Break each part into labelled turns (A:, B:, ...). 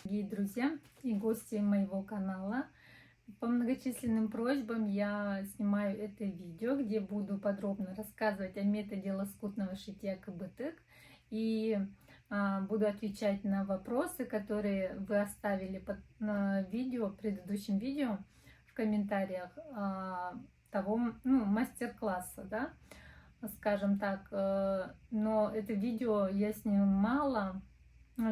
A: Дорогие друзья и гости моего канала, по многочисленным просьбам я снимаю это видео, где буду подробно рассказывать о методе лоскутного шитья КБТык и буду отвечать на вопросы, которые вы оставили под предыдущем видео в комментариях того мастер-класса, да, скажем так. Но это видео я снимала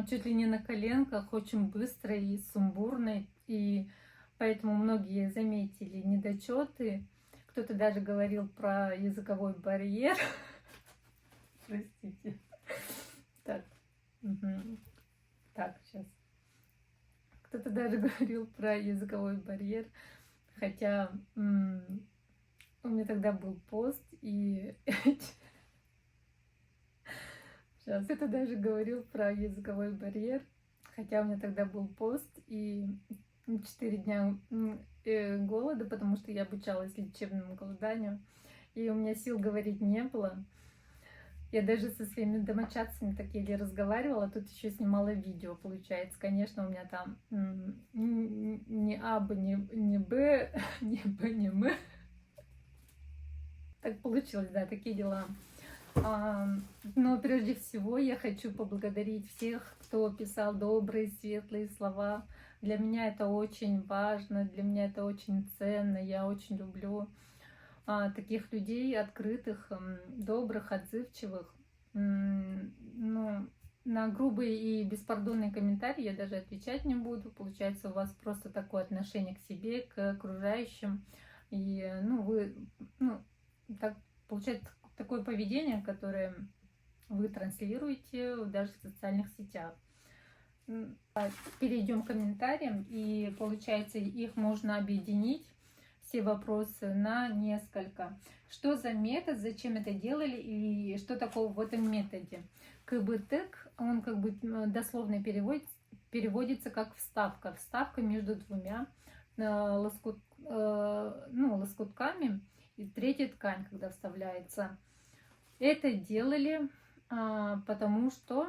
A: чуть ли не на коленках, очень быстро и сумбурно, и поэтому многие заметили недочеты. Кто-то даже говорил про языковой барьер. Простите. Так, так, сейчас. Кто-то даже говорил про языковой барьер, хотя у меня тогда был пост, и сейчас это даже говорил про языковой барьер, хотя у меня тогда был пост и 4 дня голода, потому что я обучалась лечебному голоданию, и у меня сил говорить не было. Я даже со своими домочадцами так еле разговаривала, тут еще снимала видео, получается. Конечно, у меня там ни Б, ни Б, ни Б, ни М. Так получилось, да, такие дела. Но прежде всего я хочу поблагодарить всех, кто писал добрые, светлые слова. Для меня это очень важно, для меня это очень ценно. Я очень люблю таких людей, открытых, добрых, отзывчивых. Но на грубые и беспардонные комментарии я даже отвечать не буду. Получается, у вас просто такое отношение к себе, к окружающим. И так получается такое поведение, которое вы транслируете даже в социальных сетях. Перейдем к комментариям, и получается, их можно объединить, все вопросы, на несколько. Что за метод, зачем это делали и что такого в этом методе? КБТык, он как бы дословно переводится как вставка. Вставка между двумя лоскутками, и третья ткань, когда вставляется. Это делали потому что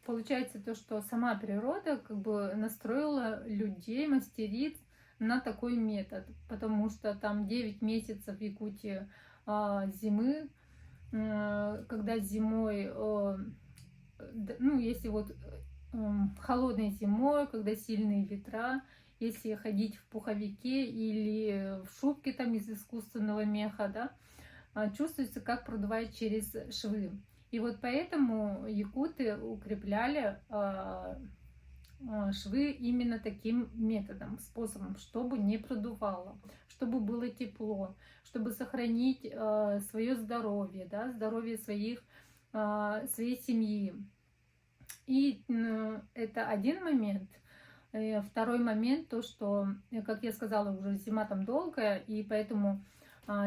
A: получается то, что сама природа как бы настроила людей, мастериц на такой метод, потому что там 9 месяцев в Якутии зимы, когда зимой, если вот холодной зимой, когда сильные ветра, если ходить в пуховике или в шубке там из искусственного меха, да, чувствуется, как продувает через швы. И вот поэтому якуты укрепляли швы именно таким методом, способом, чтобы не продувало, чтобы было тепло, чтобы сохранить свое здоровье, да, здоровье своей семьи. И это один момент. Второй момент, то, что, как я сказала, уже зима там долгая, и поэтому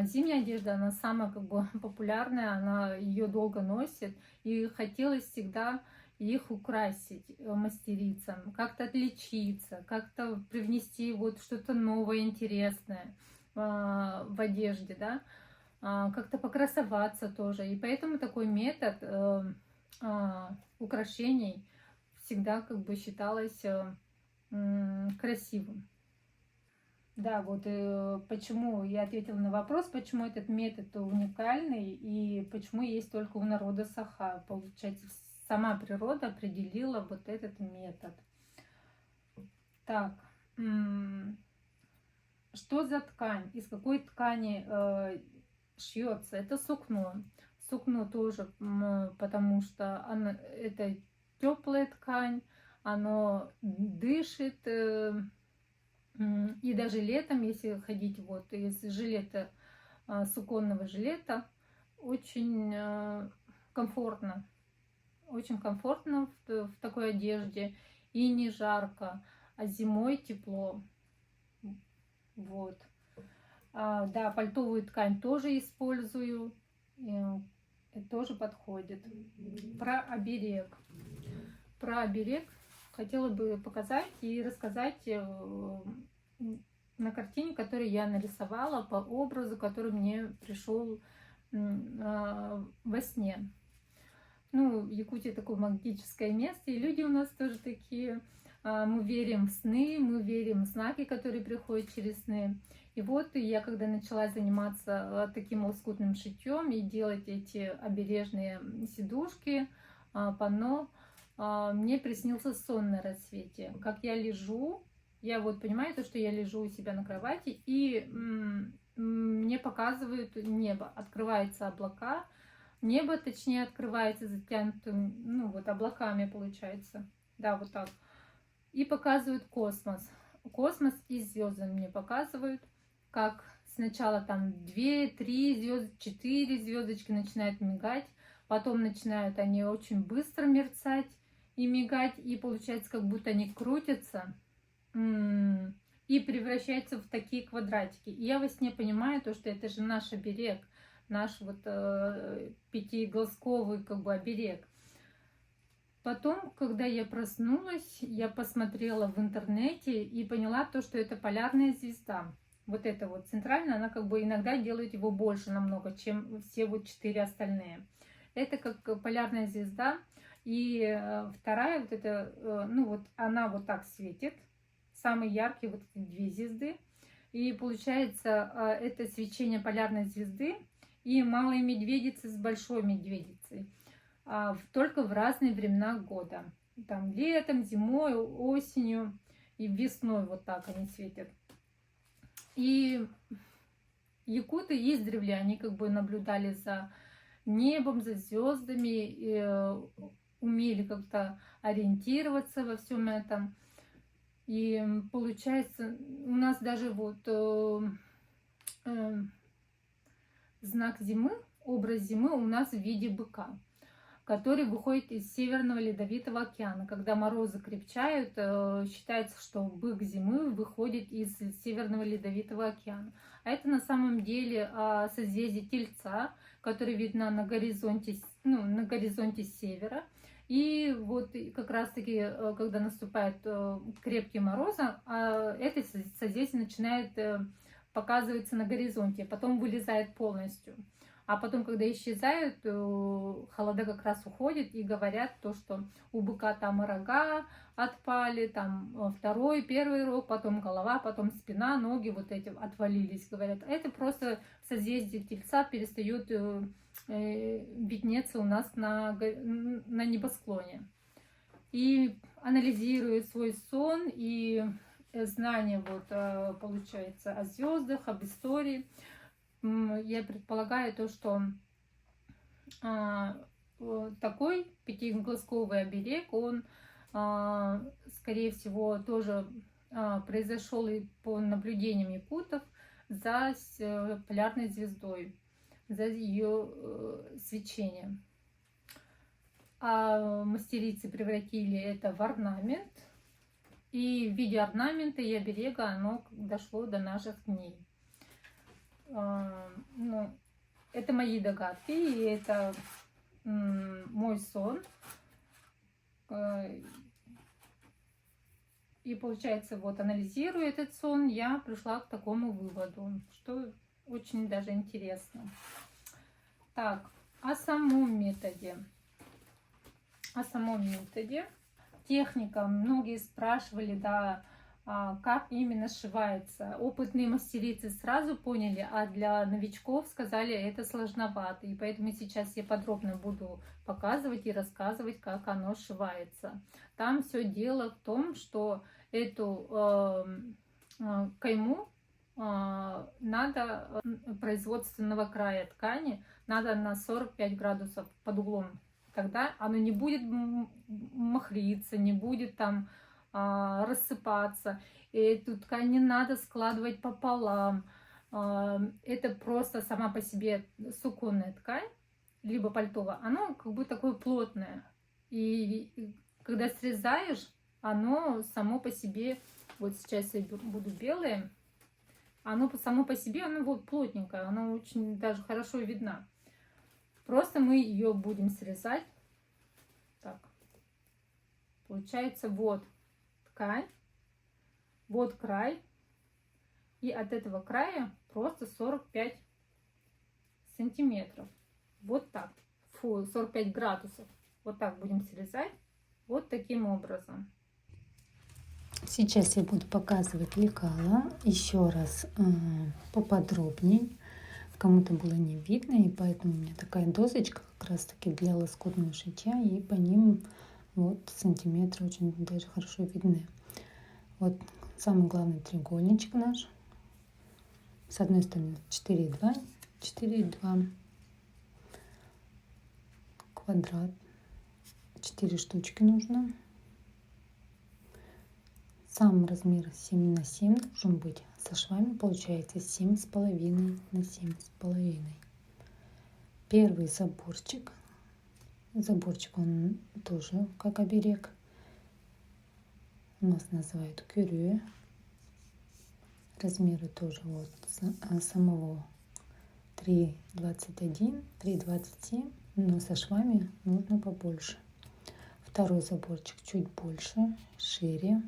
A: зимняя одежда, она самая как бы популярная, она ее долго носит, и хотелось всегда их украсить мастерицам, как-то отличиться, как-то привнести вот что-то новое, интересное в одежде, да, как-то покрасоваться тоже. И поэтому такой метод украшений всегда как бы считалось красивым. Да, вот почему я ответила на вопрос, почему этот метод уникальный и почему есть только у народа Саха. Получается, сама природа определила вот этот метод. Так, что за ткань? Из какой ткани шьется? Это сукно. Сукно тоже, потому что это теплая ткань, оно дышит. И даже летом, если ходить вот из жилета, суконного жилета, очень комфортно. Очень комфортно в такой одежде. И не жарко, а зимой тепло. Вот. Да, пальтовую ткань тоже использую. И тоже подходит. Про оберег. Про оберег хотела бы показать и рассказать на картине, которую я нарисовала по образу, который мне пришел во сне. Ну, Якутия такое магическое место, и люди у нас тоже такие. Мы верим в сны, мы верим в знаки, которые приходят через сны. И вот я, когда начала заниматься таким лоскутным шитьем и делать эти обережные сидушки, панно, мне приснился сон на рассвете. Как я лежу, я вот понимаю то, что я лежу у себя на кровати, и мне показывают небо, открываются облака, небо, точнее, открывается затянутым, ну вот облаками получается, да, вот так. И показывают космос. Космос и звезды мне показывают, как сначала там 2, 3 звезды, 4 звездочки начинают мигать, потом начинают они очень быстро мерцать и мигать, и получается, как будто они крутятся и превращаются в такие квадратики. И я во сне понимаю то, что это же наш оберег, наш вот пятиглазковый как бы оберег. Потом, когда я проснулась, я посмотрела в интернете и поняла то, что это полярная звезда. Вот эта вот центральная, она как бы иногда делает его больше намного, чем все вот 4 остальные. Это как полярная звезда. И вторая вот эта, ну вот она вот так светит. Самые яркие вот эти 2 звезды. И получается, это свечение полярной звезды и малой медведицы с большой медведицей. Только в разные времена года. Там летом, зимой, осенью и весной вот так они светят. И якуты издревле, они как бы наблюдали за небом, за звездами, и умели как-то ориентироваться во всем этом. И получается, у нас даже вот знак зимы, образ зимы у нас в виде быка, который выходит из Северного Ледовитого океана. Когда морозы крепчают, считается, что бык зимы выходит из Северного Ледовитого океана. А это на самом деле созвездие Тельца, которое видно на горизонте, ну, на горизонте севера. И вот как раз-таки, когда наступают крепкие морозы, это созвездие начинает показываться на горизонте, потом вылезает полностью. А потом, когда исчезают, холода как раз уходят и говорят то, что у быка там и рога отпали, там второй, первый рог, потом голова, потом спина, ноги вот эти отвалились, говорят. Это просто созвездие Тельца перестает виднеться у нас на небосклоне. И анализируя свой сон и знания, вот, получается, о звездах, об истории, я предполагаю то, что такой пятиглазковый оберег, он, скорее всего, тоже произошел и по наблюдениям якутов за полярной звездой, за ее свечением. А мастерицы превратили это в орнамент, и в виде орнамента и оберега оно дошло до наших дней. Ну, это мои догадки, и это мой сон. И получается, вот анализируя этот сон, я пришла к такому выводу, что очень даже интересно. Так, о самом методе. Техника. Многие спрашивали, да, как именно сшивается. Опытные мастерицы сразу поняли, а для новичков сказали, это сложновато. И поэтому сейчас я подробно буду показывать и рассказывать, как оно сшивается. Там все дело в том, что эту кайму надо производственного края ткани надо на 45 градусов под углом. Тогда оно не будет махриться, не будет там рассыпаться. И эту ткань не надо складывать пополам. Это просто сама по себе суконная ткань, либо пальтовая, оно как бы такое плотное. И когда срезаешь, оно само по себе, вот сейчас я буду белое, оно само по себе, оно вот плотненькое, оно очень даже хорошо видно. Просто мы ее будем срезать. Так. Получается, вот ткань, вот край. И от этого края просто 45 сантиметров. Вот так. 45 градусов. Вот так будем срезать. Вот таким образом.
B: Сейчас я буду показывать лекала еще раз поподробнее. Кому-то было не видно, и поэтому у меня такая досочка как раз таки для лоскутного шитья, и по ним вот сантиметры очень даже хорошо видны. Вот самый главный треугольничек наш. С одной стороны 4,2, 4,2, квадрат, 4 штучки нужно. Сам размер 7 на 7 должен быть. Со швами получается 7,5 на 7,5. Первый заборчик. Заборчик он тоже как оберег. У нас называют кюрю. Размеры тоже вот самого 3,21, 3,27, но со швами нужно побольше. Второй заборчик чуть больше, шире.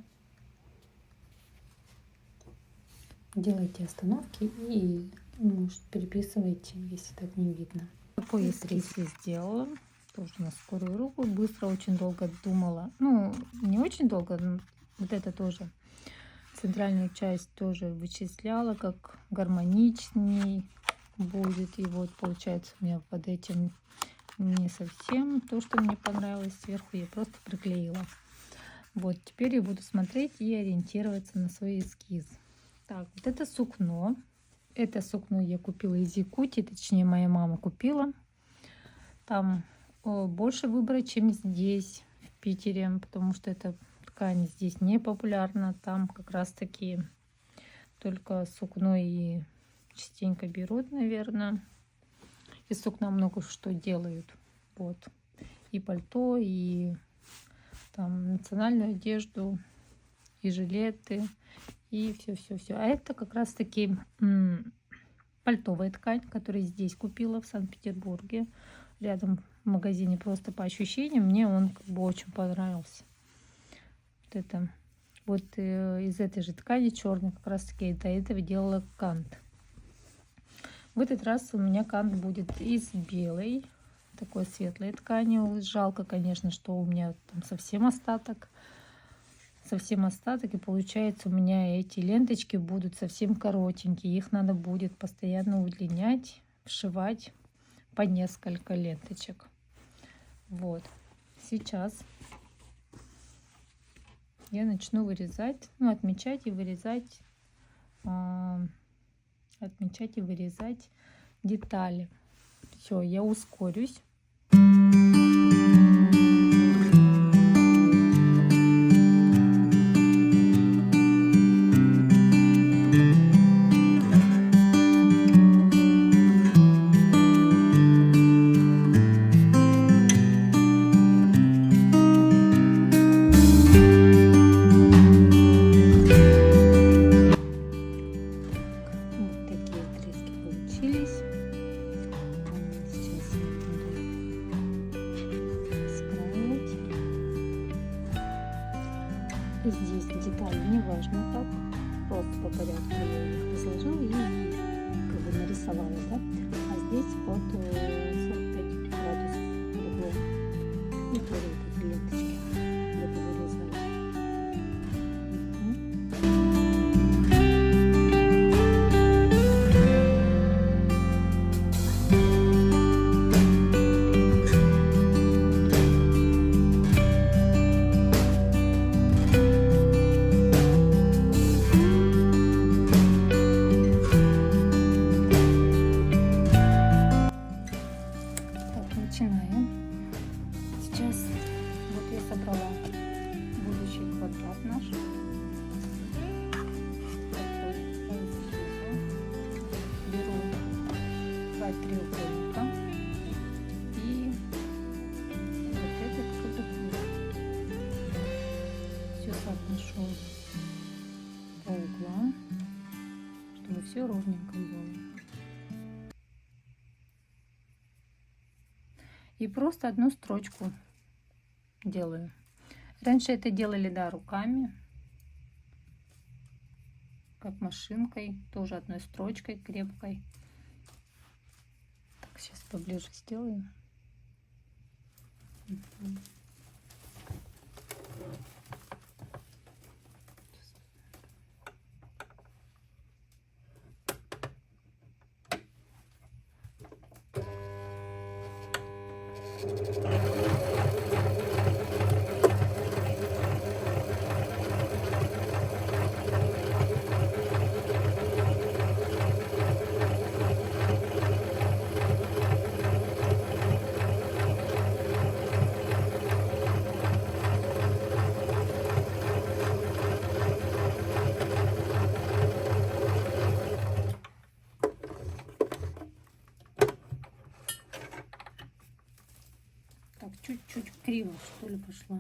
B: Делайте остановки и, может, переписывайте, если так не видно.
A: Такой эскиз я сделала. Тоже на скорую руку. Быстро, очень долго думала. Ну, не очень долго, но вот это тоже. Центральную часть тоже вычисляла, как гармоничней будет. И вот получается у меня под этим не совсем то, что мне понравилось. Сверху я просто приклеила. Вот, теперь я буду смотреть и ориентироваться на свой эскиз. Так, вот это сукно. Это сукно я купила из Якутии, точнее моя мама купила. Там больше выбора, чем здесь, в Питере, потому что эта ткань здесь не популярна. Там как раз таки только сукно и частенько берут, наверное. Из сукна много что делают. Вот. И пальто, и там национальную одежду, и жилеты, и все. А это как раз таки пальтовая ткань, которую здесь купила в Санкт-Петербурге. Рядом в магазине, просто по ощущениям. Мне он как бы очень понравился. Вот это. Вот из этой же ткани черной как раз таки до этого делала кант. В этот раз у меня кант будет из белой, такой светлой ткани. Жалко, конечно, что у меня там совсем остаток, и получается у меня эти ленточки будут совсем коротенькие. Их надо будет постоянно удлинять, вшивать по несколько ленточек. Вот. Сейчас я начну вырезать, ну, отмечать и вырезать детали. Все, я ускорюсь. Здесь детали не важно как, просто по порядку я их разложила и как бы нарисовала, да? А здесь вот 45 градусов углом. И тоже вот эти ленточки буду вырезать. Сейчас вот я собрала будущий квадрат наш. Беру 2 треугольника и вот этот квадрат. Все соотношу по углам, чтобы все ровненько было. И просто одну строчку делаю. Раньше это делали, да, руками, как машинкой, тоже одной строчкой крепкой. Так, сейчас поближе сделаю.
B: Мгм. Так, чуть-чуть криво, что ли, пошла.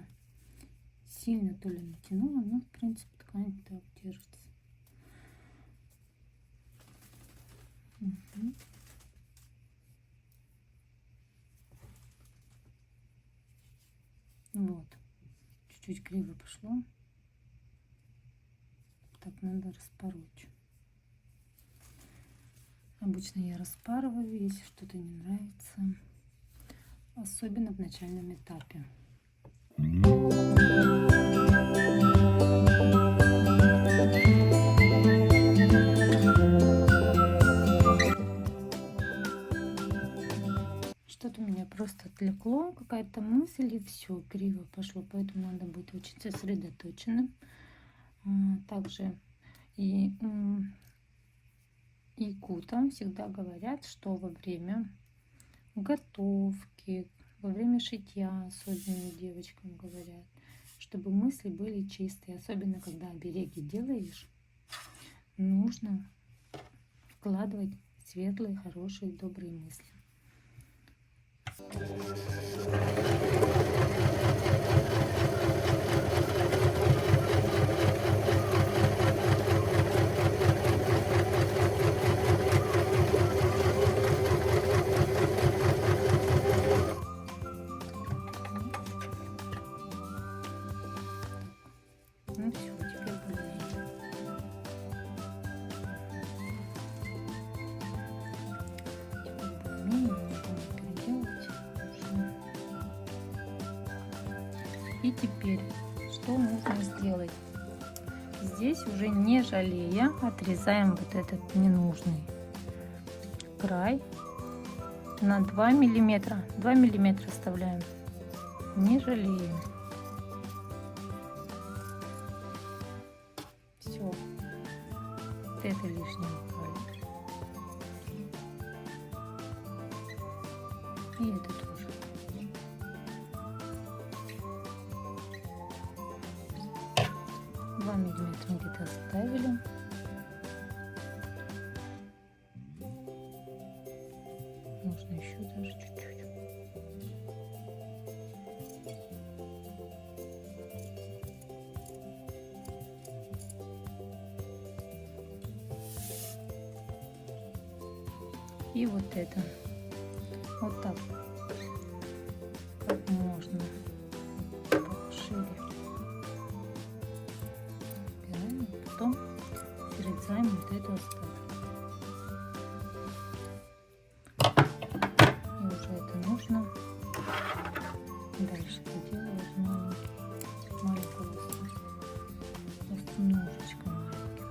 B: Сильно то ли натянула, но, в принципе, ткань так держится. Мгм. Вот. Чуть-чуть криво пошло. Так, надо распороть. Обычно я распарываю, если что-то не нравится. Особенно в начальном этапе. Что-то меня просто отвлекло, какая-то мысль, и все, криво пошло. Поэтому надо быть очень сосредоточенным. Также и якутам всегда говорят, что во время готовки, во время шитья, особенно девочкам говорят, чтобы мысли были чистые. Особенно когда обереги делаешь, нужно вкладывать светлые, хорошие, добрые мысли. Ну все, теперь более-менее. И теперь, что нужно сделать? Здесь уже не жалея, отрезаем вот этот ненужный край на 2 миллиметра. 2 миллиметра оставляем. Не жалеем. Все. Вот это лишнее убрали. И это тоже. Миллиметра где-то оставили. Можно еще даже чуть-чуть. И вот это. Вот так. Как можно пошире. Убираем, и потом срезаем вот эту остаток. И уже это нужно дальше доделывать маленькую просто немножечко маленький.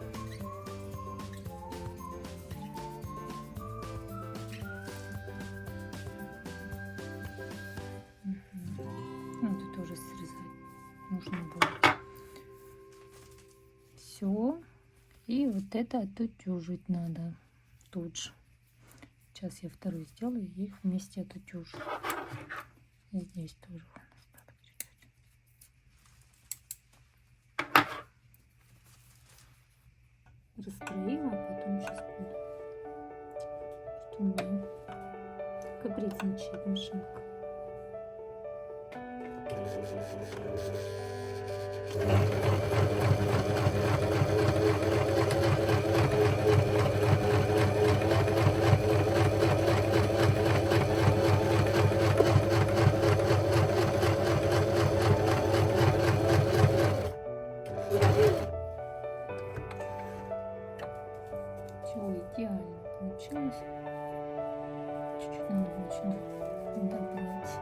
B: Ну, это тоже срезать нужно будет. Все. И вот это отутюжить надо тут же. Сейчас я вторую сделаю и их вместе отутюжу. И здесь тоже остаток чуть-чуть. Раскроила, а потом сейчас буду. Что у меня капризничает машинка. Идеально получилось. Чуть-чуть надо было очень добрать.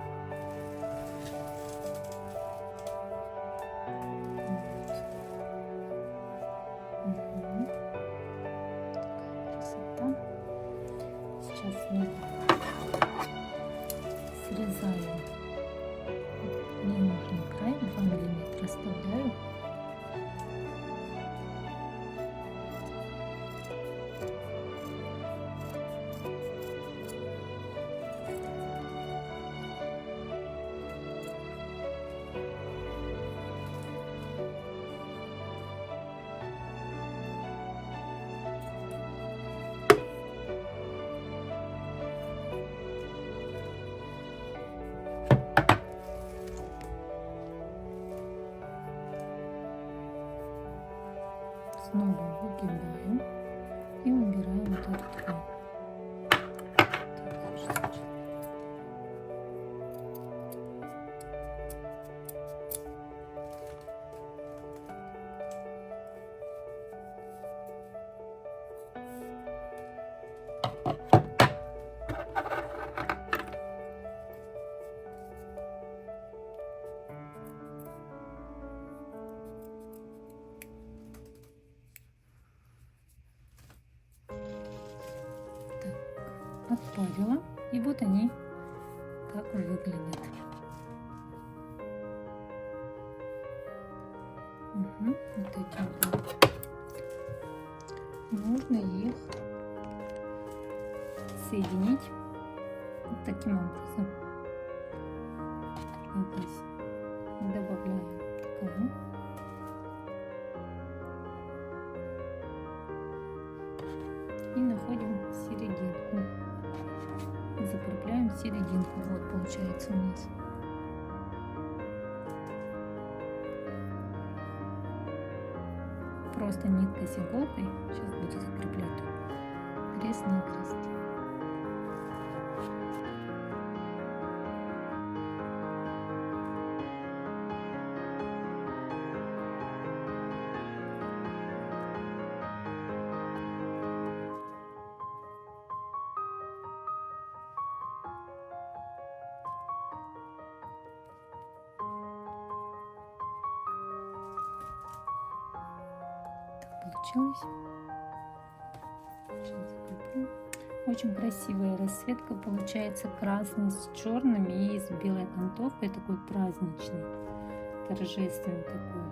B: снова срезаю ненужный край, 2 миллиметра оставляю. Снова выгибаю и убираю вот этот край. Отпарила, и вот они так выглядят. Вот такие вот. Можно их соединить вот таким образом. Здесь добавляем ткань. И находим серединку. Закрепляем серединку. Вот получается у нас. Просто ниткой с иголкой сейчас буду закреплять крест-накрест. Получилось. Сейчас закреплю. Очень красивая расцветка получается, красный с черным и с белой окантовкой, такой праздничный, торжественный такой.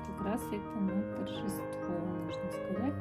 B: Как раз это на торжество, можно сказать.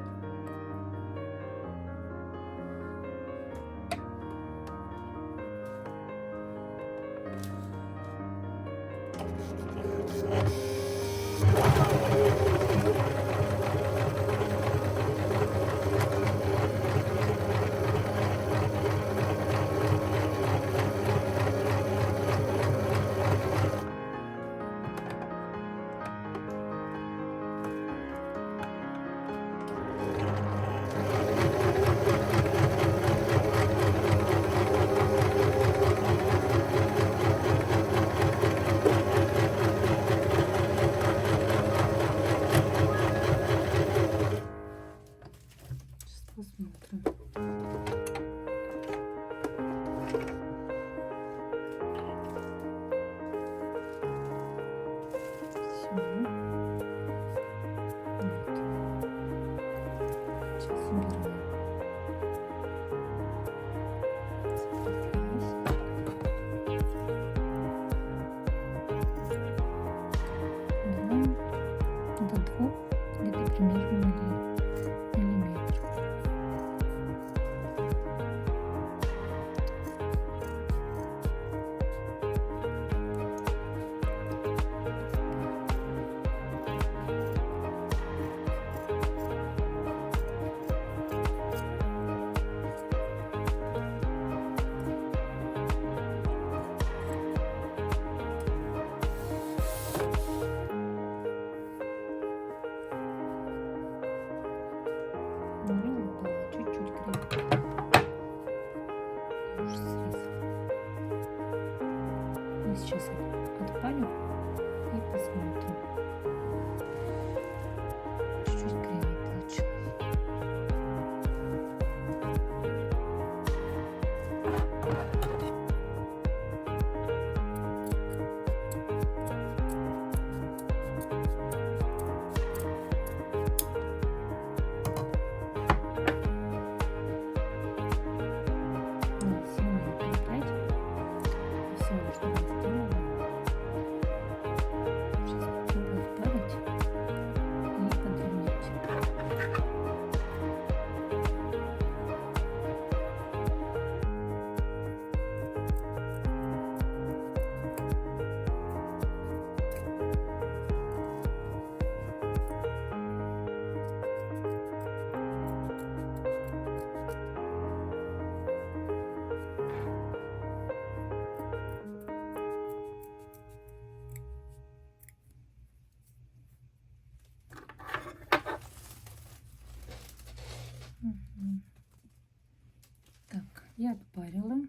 B: Так, я отпарила.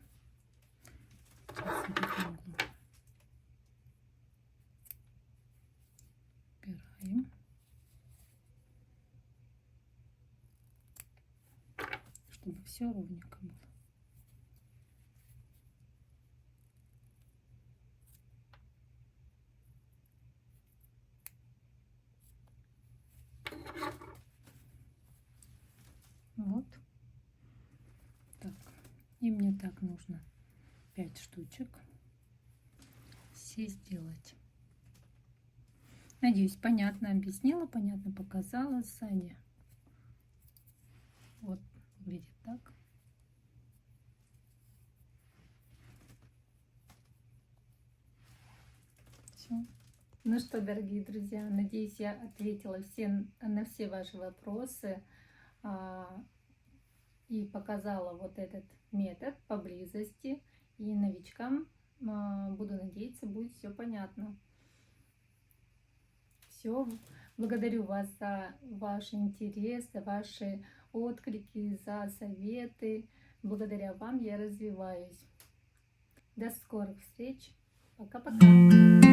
B: Сейчас убираем. Чтобы все ровненько было. Вот. Так. И мне так нужно 5 штучек. Все сделать. Надеюсь, понятно объяснила, понятно показала сзади. Вот выглядит так. Все.
A: Ну что, дорогие друзья, надеюсь, я ответила на все ваши вопросы и показала вот этот метод поблизости. И новичкам, буду надеяться, будет все понятно. Все, благодарю вас за ваш интерес, за ваши отклики, за советы. Благодаря вам я развиваюсь. До скорых встреч. Пока-пока.